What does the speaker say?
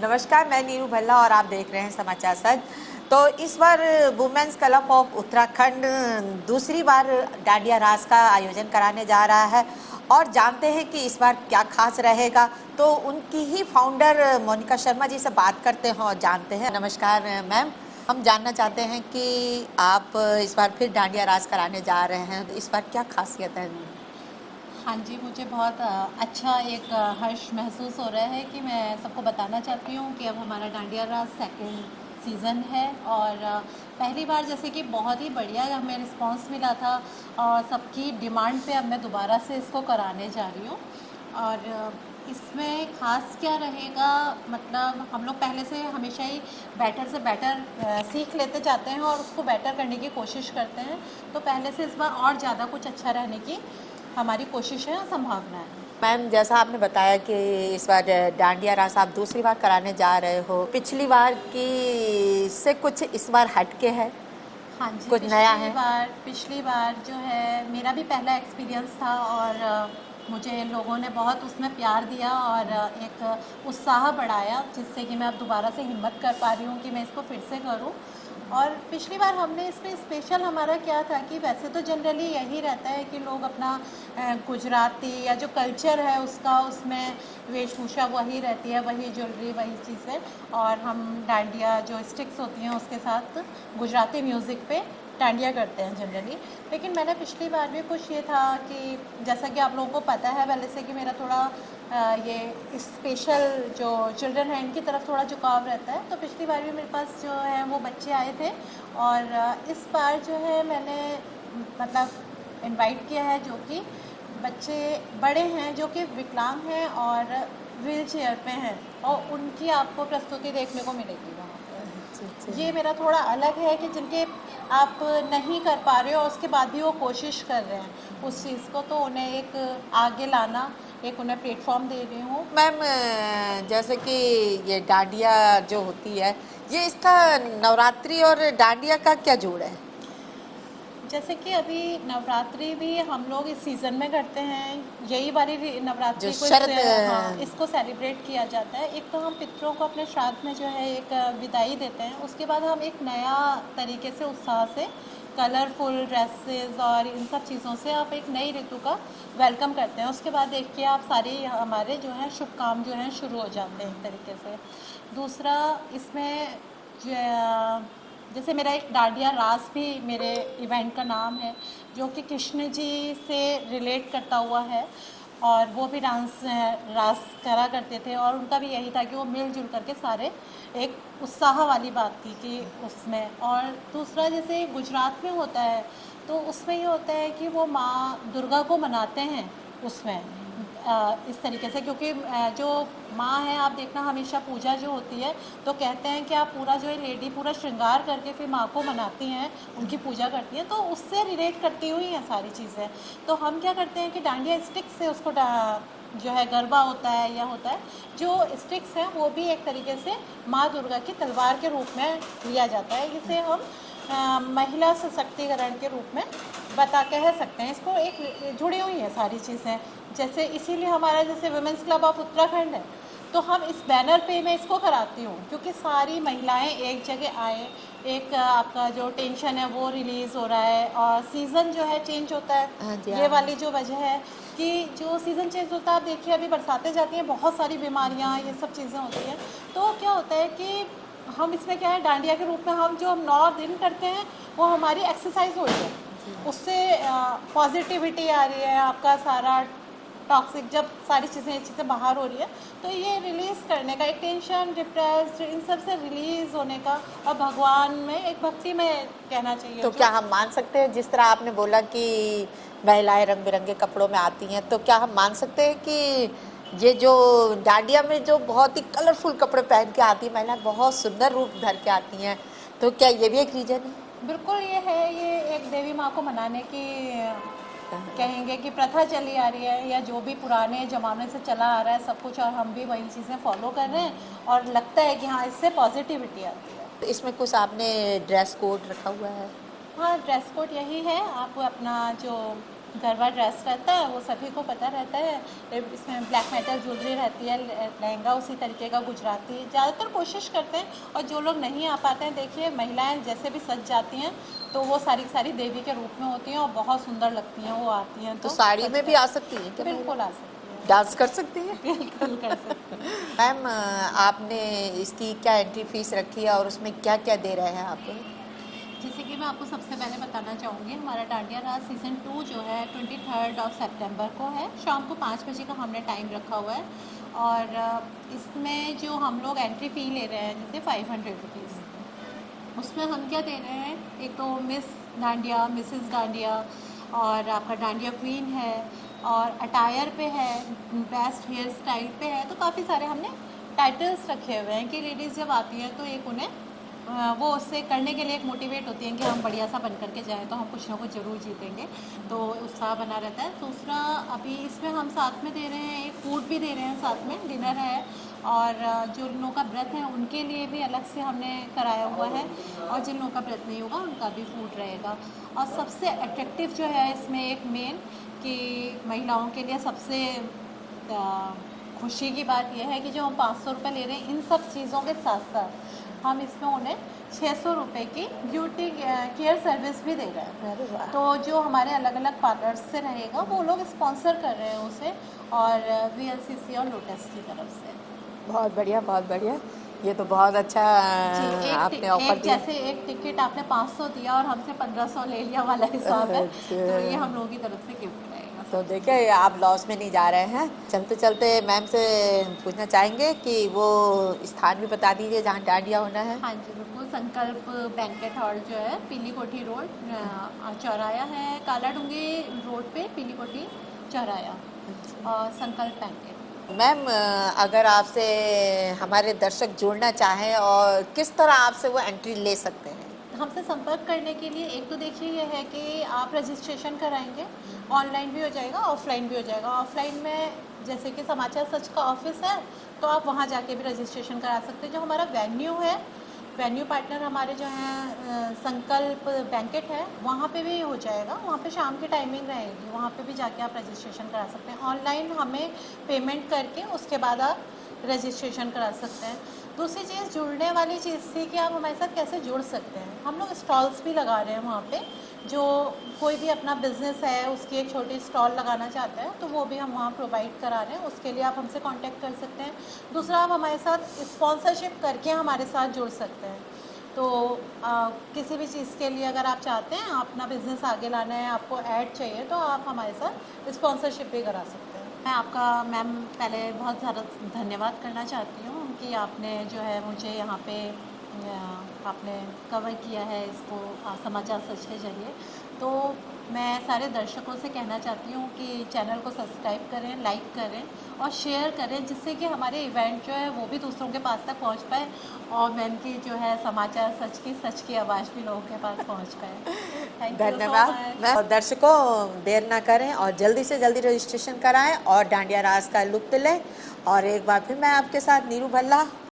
नमस्कार, मैं नीरू भल्ला और आप देख रहे हैं समाचार सच। तो इस बार वुमेन्स क्लब ऑफ उत्तराखंड दूसरी बार डांडिया रास का आयोजन कराने जा रहा है और जानते हैं कि इस बार क्या खास रहेगा। तो उनकी ही फाउंडर मोनिका शर्मा जी से बात करते हैं और जानते हैं। नमस्कार मैम, हम जानना चाहते हैं कि आप इस बार फिर डांडिया रास कराने जा रहे हैं, तो इस बार क्या खासियत है? हाँ जी, मुझे बहुत अच्छा एक हर्ष महसूस हो रहा है कि मैं सबको बताना चाहती हूँ कि अब हमारा डांडिया रास सेकंड सीज़न है। और पहली बार जैसे कि बहुत ही बढ़िया हमें रिस्पांस मिला था और सबकी डिमांड पे अब मैं दोबारा से इसको कराने जा रही हूँ। और इसमें ख़ास क्या रहेगा, मतलब हम लोग पहले से हमेशा ही बेटर से बेटर सीख लेते जाते हैं और उसको बेटर करने की कोशिश करते हैं। तो पहले से इस बार और ज़्यादा कुछ अच्छा रहने की हमारी कोशिश है और संभावना है। मैम, जैसा आपने बताया कि इस बार डांडिया रास आप दूसरी बार कराने जा रहे हो, पिछली बार की से कुछ इस बार हटके है, हाँ जी, कुछ नया है? पिछली बार जो है मेरा भी पहला एक्सपीरियंस था और मुझे लोगों ने बहुत उसमें प्यार दिया और एक उत्साह बढ़ाया, जिससे कि मैं अब दोबारा से हिम्मत कर पा रही हूँ कि मैं इसको फिर से करूँ। और पिछली बार हमने इसमें स्पेशल हमारा क्या था कि वैसे तो जनरली यही रहता है कि लोग अपना गुजराती या जो कल्चर है उसका उसमें वेशभूषा वही रहती है, वही ज्वेलरी, वही चीज़ें, और हम डांडिया जो स्टिक्स होती हैं उसके साथ गुजराती म्यूज़िक पे डांडिया करते हैं जनरली। लेकिन मैंने पिछली बार भी कुछ ये था कि जैसा कि आप लोगों को पता है पहले से कि मेरा थोड़ा ये स्पेशल जो चिल्ड्रन है इनकी तरफ थोड़ा झुकाव रहता है। तो पिछली बार भी मेरे पास जो है वो बच्चे आए थे और इस बार जो है मैंने मतलब इनवाइट किया है जो कि बच्चे बड़े हैं जो कि विकलांग हैं और व्हील चेयर पे हैं, और उनकी आपको प्रस्तुति देखने को मिलेगी वहाँ पर। ये मेरा थोड़ा अलग है कि जिनके आप नहीं कर पा रहे हो और उसके बाद भी वो कोशिश कर रहे हैं उस चीज़ को, तो उन्हें एक आगे लाना, एक उन्हें प्लेटफॉर्म दे रही हूँ। मैम, जैसे कि ये डांडिया जो होती है, ये इसका नवरात्रि और डांडिया का क्या जोड़ है? जैसे कि अभी नवरात्रि भी हम लोग इस सीज़न में करते हैं, यही वाली जो नवरात्रि को शरद हाँ, इसको सेलिब्रेट किया जाता है। एक तो हम पितरों को अपने श्राद्ध में जो है एक विदाई देते हैं, उसके बाद हम एक नया तरीके से उत्साह से कलरफुल ड्रेसेस और इन सब चीज़ों से आप एक नई ऋतु का वेलकम करते हैं। उसके बाद देखिए आप सारे हमारे जो है शुभ काम जो हैं शुरू हो जाते हैं एक तरीके से। दूसरा इसमें जैसे मेरा एक डांडिया रास भी मेरे इवेंट का नाम है, जो कि कृष्ण जी से रिलेट करता हुआ है, और वो भी रास करा करते थे और उनका भी यही था कि वो मिलजुल करके सारे एक उत्साह वाली बात थी कि उसमें। और दूसरा जैसे गुजरात में होता है तो उसमें ये होता है कि वो माँ दुर्गा को मनाते हैं उसमें इस तरीके से, क्योंकि जो माँ है आप देखना हमेशा पूजा जो होती है तो कहते हैं कि आप पूरा जो है लेडी पूरा श्रृंगार करके फिर माँ को मनाती हैं, उनकी पूजा करती हैं, तो उससे रिलेट करती हुई हैं सारी चीज़ें। तो हम क्या करते हैं कि डांडिया स्टिक से उसको जो है गरबा होता है या होता है, जो स्टिक्स हैं वो भी एक तरीके से माँ दुर्गा की तलवार के रूप में लिया जाता है। इसे हम महिला सशक्तिकरण के रूप में कह सकते हैं। इसको एक जुड़ी हुई है सारी चीज़ें, जैसे इसीलिए हमारा जैसे वुमेंस क्लब ऑफ उत्तराखंड है तो हम इस बैनर पे मैं इसको कराती हूँ क्योंकि सारी महिलाएं एक जगह आए, एक आपका जो टेंशन है वो रिलीज़ हो रहा है और सीज़न जो है चेंज होता है। हाँ जी, ये वाली जो वजह है कि जो सीज़न चेंज होता है, आप देखिए अभी बरसातें जाती हैं, बहुत सारी बीमारियाँ ये सब चीज़ें होती हैं। तो क्या होता है कि हम इसमें क्या है डांडिया के रूप में हम जो 9 दिन करते हैं वो हमारी एक्सरसाइज हो रही है, उससे पॉजिटिविटी आ रही है, आपका सारा टॉक्सिक जब सारी चीज़ें बाहर हो रही है तो ये रिलीज़ करने का, एक टेंशन डिप्रेस्ड इन सब से रिलीज़ होने का, और भगवान में एक भक्ति में कहना चाहिए। तो क्या हम मान सकते हैं, जिस तरह आपने बोला कि महिलाएं रंग बिरंगे कपड़ों में आती हैं, तो क्या हम मान सकते हैं कि ये जो डांडिया में जो बहुत ही कलरफुल कपड़े पहन के आती है महिलाएं, बहुत सुंदर रूप धर के आती हैं, तो क्या ये भी एक रीजन है? बिल्कुल ये है, ये एक देवी माँ को मनाने की कहेंगे कि प्रथा चली आ रही है, या जो भी पुराने ज़माने से चला आ रहा है सब कुछ, और हम भी वही चीज़ें फॉलो कर रहे हैं और लगता है कि हाँ इससे पॉजिटिविटी आती है। तो इसमें कुछ आपने ड्रेस कोड रखा हुआ है? हाँ, ड्रेस कोड यही है, आप अपना जो गरबा ड्रेस रहता है, वो सभी को पता रहता है। इसमें ब्लैक मेटल ज्वेलरी रहती है, लहंगा उसी तरीके का गुजराती। ज़्यादातर कोशिश करते हैं, और जो लोग नहीं आ पाते हैं, देखिए महिलाएं जैसे भी सज जाती हैं तो वो सारी सारी देवी के रूप में होती हैं और बहुत सुंदर लगती हैं वो आती हैं। तो साड़ी में भी आ सकती हैं क्या? बिल्कुल आ सकती हैं, डांस कर सकती हैं? बिल्कुल कर सकती हैं। मैम, आपने इसकी क्या एंट्री फीस रखी है और उसमें क्या क्या दे रहे हैं आप? जैसे कि मैं आपको सबसे पहले बताना चाहूँगी, हमारा डांडिया रास सीज़न 2 जो है 23 सितंबर को है, शाम को 5 बजे का हमने टाइम रखा हुआ है। और इसमें जो हम लोग एंट्री फ़ी ले रहे हैं जैसे 500 रुपीज़, उसमें हम क्या दे रहे हैं, एक तो मिस डांडिया, मिसेस डांडिया, और आपका डांडिया क्वीन है, और अटायर पे है, बेस्ट हेयर स्टाइल पे है। तो काफ़ी सारे हमने टाइटल्स रखे हुए हैं कि लेडीज़ जब आती हैं तो एक उन्हें वो उससे करने के लिए एक मोटिवेट होती हैं कि हम बढ़िया सा बन करके जाएँ तो हम कुछ ना कुछ ज़रूर जीतेंगे, तो उत्साह बना रहता है। दूसरा, अभी इसमें हम साथ में दे रहे हैं, एक फूड भी दे रहे हैं, साथ में डिनर है, और जो लोगों का व्रत है उनके लिए भी अलग से हमने कराया हुआ है, और जिन लोगों का व्रत नहीं होगा उनका भी फूड रहेगा। और सबसे अट्रैक्टिव जो है इसमें एक मेन, कि महिलाओं के लिए सबसे खुशी की बात यह है कि जो हम 500 रुपये ले रहे हैं, इन सब चीज़ों के साथ साथ हम इसमें उन्हें 600 रुपये की ब्यूटी केयर सर्विस भी दे रहे हैं। अरे वाह! तो जो हमारे अलग अलग पार्लर्स से रहेगा वो लोग स्पॉन्सर कर रहे हैं उसे, और VLCC और लोटस की तरफ से। बहुत बढ़िया, बहुत बढ़िया। ये तो बहुत अच्छा जी, आपने ऑफर दिया। जैसे एक टिकट आपने 500 दिया और हमसे 1500 ले लिया वाला हिसाब है, अच्छा। तो ये हम लोगों की तरफ से गिफ्ट रहेगा। तो देखिए, आप लॉस में नहीं जा रहे हैं। चलते चलते मैम से पूछना चाहेंगे कि वो स्थान भी बता दीजिए जहाँ डांडिया होना है। हाँ जी, बिल्कुल। संकल्प बैंकेट हॉल जो है, पीली कोठी रोड, चौराया है, काला डूंगी रोड पे पीली कोठी चौराया, और संकल्प बैंकेट। मैम, अगर आपसे हमारे दर्शक जुड़ना चाहें और किस तरह आपसे वो एंट्री ले सकते हैं? हमसे संपर्क करने के लिए एक तो देखिए ये है कि आप रजिस्ट्रेशन कराएंगे, ऑनलाइन भी हो जाएगा, ऑफलाइन भी हो जाएगा। ऑफलाइन में जैसे कि समाचार सच का ऑफिस है, तो आप वहाँ जाके भी रजिस्ट्रेशन करा सकते हैं। जो हमारा वेन्यू है, वेन्यू पार्टनर हमारे जो हैं संकल्प बैंकेट है, वहाँ पे भी हो जाएगा। वहाँ पे शाम की टाइमिंग रहेगी, वहाँ पे भी जाके आप रजिस्ट्रेशन करा सकते हैं। ऑनलाइन हमें पेमेंट करके उसके बाद आप रजिस्ट्रेशन करा सकते हैं। दूसरी चीज़, जुड़ने वाली चीज़ थी कि आप हमारे साथ कैसे जुड़ सकते हैं। हम लोग स्टॉल्स भी लगा रहे हैं वहाँ पे, जो कोई भी अपना बिजनेस है उसकी एक छोटी स्टॉल लगाना चाहता है तो वो भी हम वहाँ प्रोवाइड करा रहे हैं, उसके लिए आप हमसे कांटेक्ट कर सकते हैं। दूसरा, आप हमारे साथ स्पॉन्सरशिप करके हमारे साथ जुड़ सकते हैं। तो किसी भी चीज़ के लिए अगर आप चाहते हैं, अपना बिजनेस आगे लाना है, आपको ऐड चाहिए, तो आप हमारे साथ स्पॉन्सरशिप भी करा सकते हैं। मैं आपका मैम पहले बहुत ज़्यादा धन्यवाद करना चाहती हूँ कि आपने जो है मुझे यहाँ पे आपने कवर किया है इसको समाचार सच के जरिए। तो मैं सारे दर्शकों से कहना चाहती हूँ कि चैनल को सब्सक्राइब करें, लाइक करें और शेयर करें, जिससे कि हमारे इवेंट जो है वो भी दूसरों के पास तक पहुँच पाए, और मैम की जो है समाचार सच की आवाज़ भी लोगों के पास पहुँच पाए। थैंक यू सो धन्यवाद। मच। मैं दर्शकों, देर ना करें और जल्दी से जल्दी रजिस्ट्रेशन कराएं और डांडिया रास का लुत्फ़ लें। और एक बार फिर मैं आपके साथ नीरू भल्ला